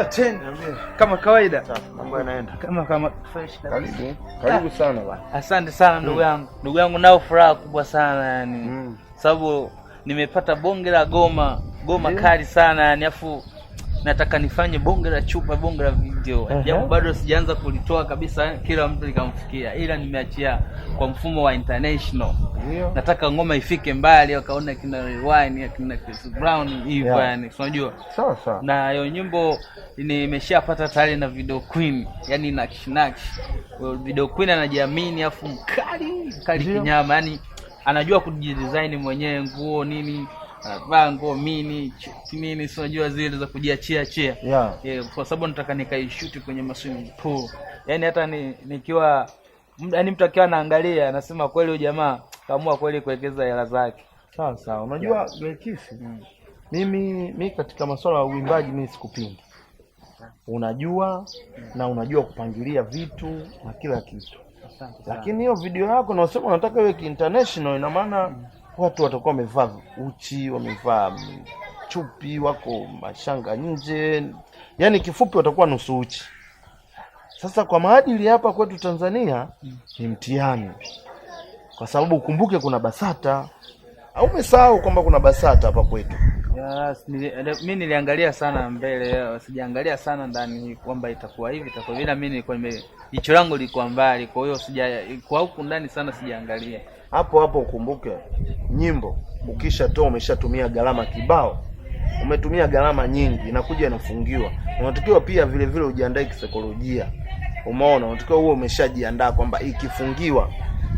10 kama kawaida. Mambo yanaenda Kama fresh. Karibu sana bwana. Asante sana ndugu yangu. Ndugu yangu nao furaha kubwa sana yani. Sababu nimepata bonge la goma kali sana yani, afu nataka nifanye bonge la chupa, bonge la video. Japo bado sijaanza kulitoa kabisa kila mtu likamfikia, ila nimeachia kwa mfumo wa international. Nataka ngoma ifike mbali, wakaona kina Rewind, kina Chris Brown hivyo yani, unajua. Sawa. Na hiyo nyimbo nimeshapata tayari na video queen, yani nakshi. Video queen anajiamini afu mkali kinyama, yani anajua kujidesign mwenyewe nguo nini, anavaa nguo nini, si unajua zile za kujiachia. Kwa sababu nataka nikaishoot kwenye swimming pool. Yani hata nikiwa yani mtu akiwa anaangalia anasema kweli huyu jamaa kaamua kweli kuwekeza hela zake. Sawa. Unajua Belkisi, mimi katika masuala ya uimbaji mimi sikupingi. Unajua na unajua kupangilia vitu na kila kitu. Lakini hiyo video yako na unasema unataka iwe international, ina maana watu watakuwa wamevaa uchi, wamevaa chupi, wako mashanga nje. Yaani kifupi watakuwa nusu uchi. Sasa kwa maadili hapa kwetu Tanzania ni mtihani. Kwa sababu ukumbuke kuna BASATA. Au umesahau kwamba kuna BASATA hapa kwetu? Mimi niliangalia sana mbele, sijaangalia sana ndani kwamba itakuwa hivi itakuwa vile. Mimi nilikuwa jicho langu liko mbali, kwa hiyo kwa huku ndani sana sijaangalia. Hapo ukumbuke nyimbo ukishatoa umeshatumia gharama kibao. Umetumia gharama nyingi, inakuja inafungiwa. Unatakiwa pia vile vile ujiandae kisaikolojia. Umeona, unatakiwa uwe umeshajiandaa kwamba ikifungiwa.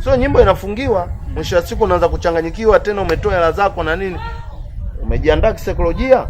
Sio nyimbo inafungiwa, mwisho wa siku unaanza kuchanganyikiwa tena, umetoa hela zako na nini. Umejiandaa kisaikolojia?